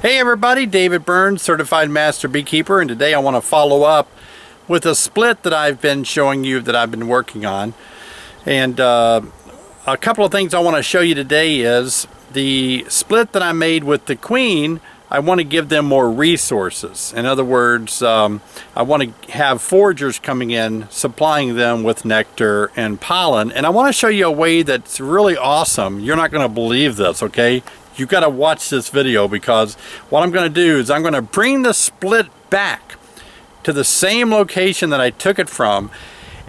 Hey everybody, David Burns, Certified Master Beekeeper, and today I want to follow up with a split that I've been showing you that I've been working on. And a couple of things I want to show you today is the split that I made with the queen. I want to give them more resources. In other words, I want to have foragers coming in, supplying them with nectar and pollen. And I want to show you a way that's really awesome. You're not going to believe this, okay? You've got to watch this video, because what I'm going to do is I'm going to bring the split back to the same location that I took it from,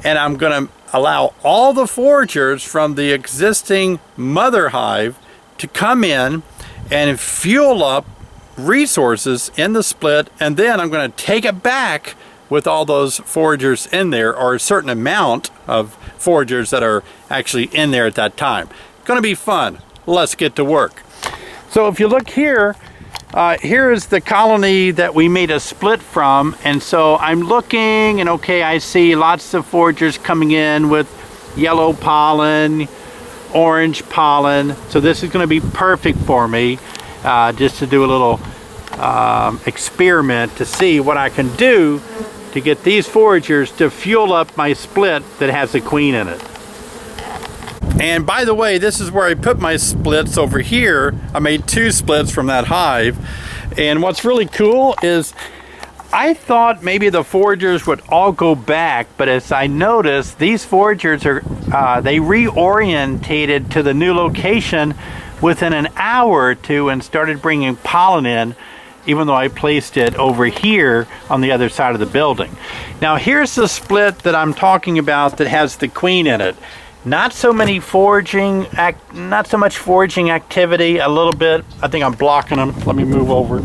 and I'm going to allow all the foragers from the existing mother hive to come in and fuel up resources in the split, and then I'm going to take it back with all those foragers in there, or a certain amount of foragers that are actually in there at that time. It's going to be fun. Let's get to work. So if you look here, here is the colony that we made a split from, and so I'm looking, and okay, I see lots of foragers coming in with yellow pollen, orange pollen, so this is going to be perfect for me, just to do a little experiment to see what I can do to get these foragers to fuel up my split that has a queen in it. And by the way, this is where I put my splits over here. I made two splits from that hive. And what's really cool is I thought maybe the foragers would all go back, but as I noticed, these foragers are, they reorientated to the new location within an hour or two and started bringing pollen in, even though I placed it over here on the other side of the building. Now here's the split that I'm talking about that has the queen in it. Not so much foraging activity, a little bit. I think I'm blocking them. Let me move over.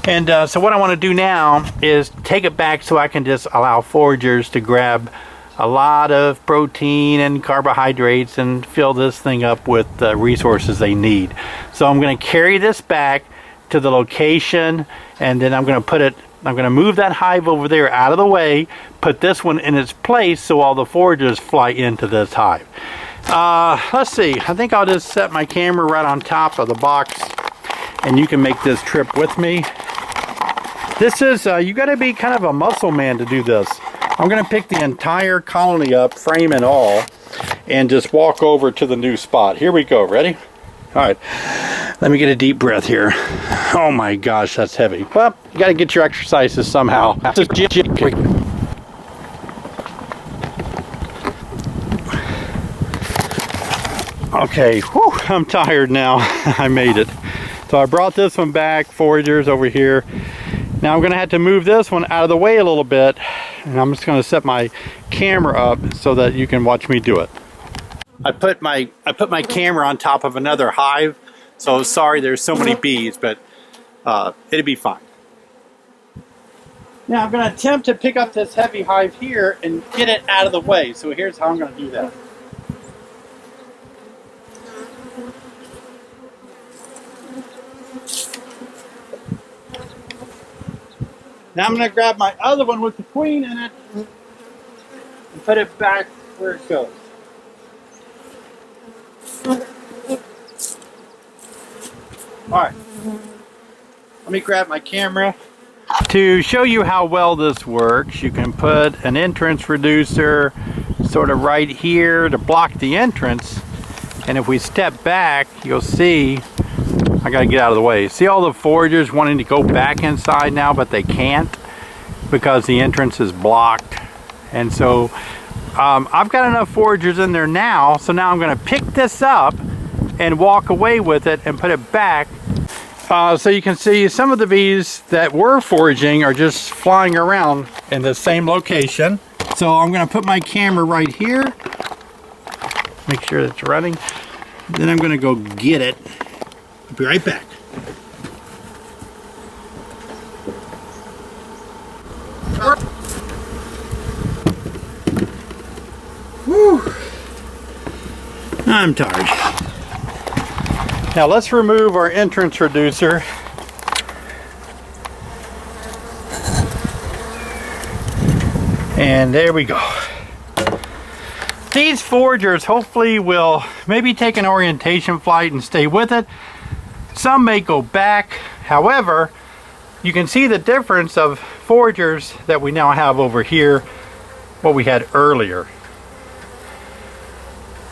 And so what I want to do now is take it back so I can just allow foragers to grab a lot of protein and carbohydrates and fill this thing up with the resources they need. So I'm going to carry this back to the location, and then I'm going to move that hive over there out of the way, put this one in its place so all the foragers fly into this hive. Let's see, I think I'll just set my camera right on top of the box and you can make this trip with me. This is, you got to be kind of a muscle man to do this. I'm going to pick the entire colony up, frame and all, and just walk over to the new spot. Here we go, ready? All right, let me get a deep breath here. Oh my gosh, that's heavy. Well, you got to get your exercises somehow. Okay, whew, I'm tired now. I made it. So I brought this one back, foragers over here. Now I'm going to have to move this one out of the way a little bit, and I'm just going to set my camera up so that you can watch me do it. I put my camera on top of another hive, so sorry there's so many bees, but it'll be fine. Now I'm going to attempt to pick up this heavy hive here and get it out of the way. So here's how I'm going to do that. Now I'm going to grab my other one with the queen in it and put it back where it goes. Alright, let me grab my camera. To show you how well this works, you can put an entrance reducer sort of right here to block the entrance, and if we step back, you'll see, I gotta get out of the way. See all the foragers wanting to go back inside now, but they can't because the entrance is blocked. And so I've got enough foragers in there now, so now I'm gonna pick this up and walk away with it and put it back. So you can see some of the bees that were foraging are just flying around in the same location. So I'm going to put my camera right here, make sure it's running, then I'm going to go get it. I'll be right back. Whew. I'm tired. Now let's remove our entrance reducer. And there we go. These foragers hopefully will maybe take an orientation flight and stay with it. Some may go back, However, you can see the difference of foragers that we now have over here, what we had earlier.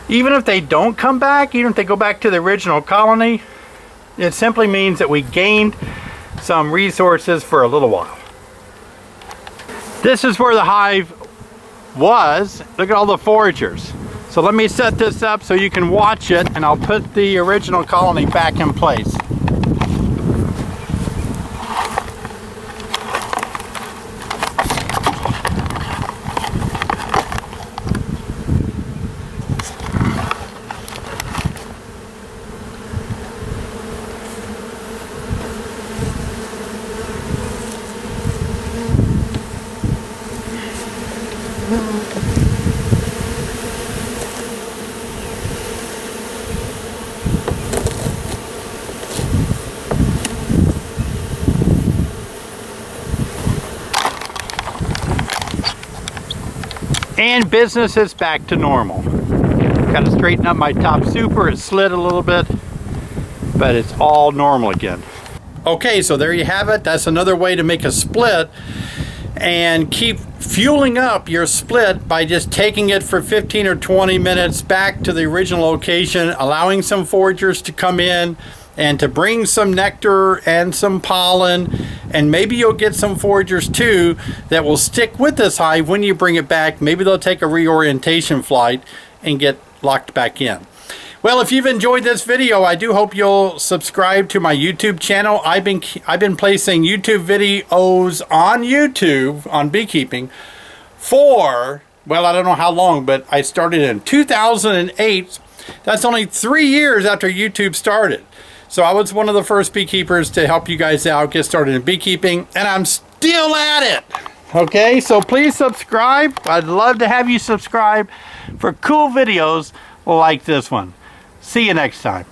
Even if they don't come back, even if they go back to the original colony, it simply means that we gained some resources for a little while. This is where the hive was. Look at all the foragers. So let me set this up so you can watch it, and I'll put the original colony back in place. And business is back to normal. Got to straighten up my top super. It slid a little bit, but it's all normal again. Okay, so there you have it. That's another way to make a split and keep fueling up your split by just taking it for 15 or 20 minutes back to the original location, allowing some foragers to come in and to bring some nectar and some pollen, and maybe you'll get some foragers too that will stick with this hive when you bring it back. Maybe they'll take a reorientation flight and get locked back in. Well, if you've enjoyed this video, I do hope you'll subscribe to my YouTube channel. I've been placing YouTube videos on YouTube on beekeeping for, well, I don't know how long, but I started in 2008. That's only 3 years after YouTube started. So I was one of the first beekeepers to help you guys out, get started in beekeeping, and I'm still at it. Okay, so please subscribe. I'd love to have you subscribe for cool videos like this one. See you next time.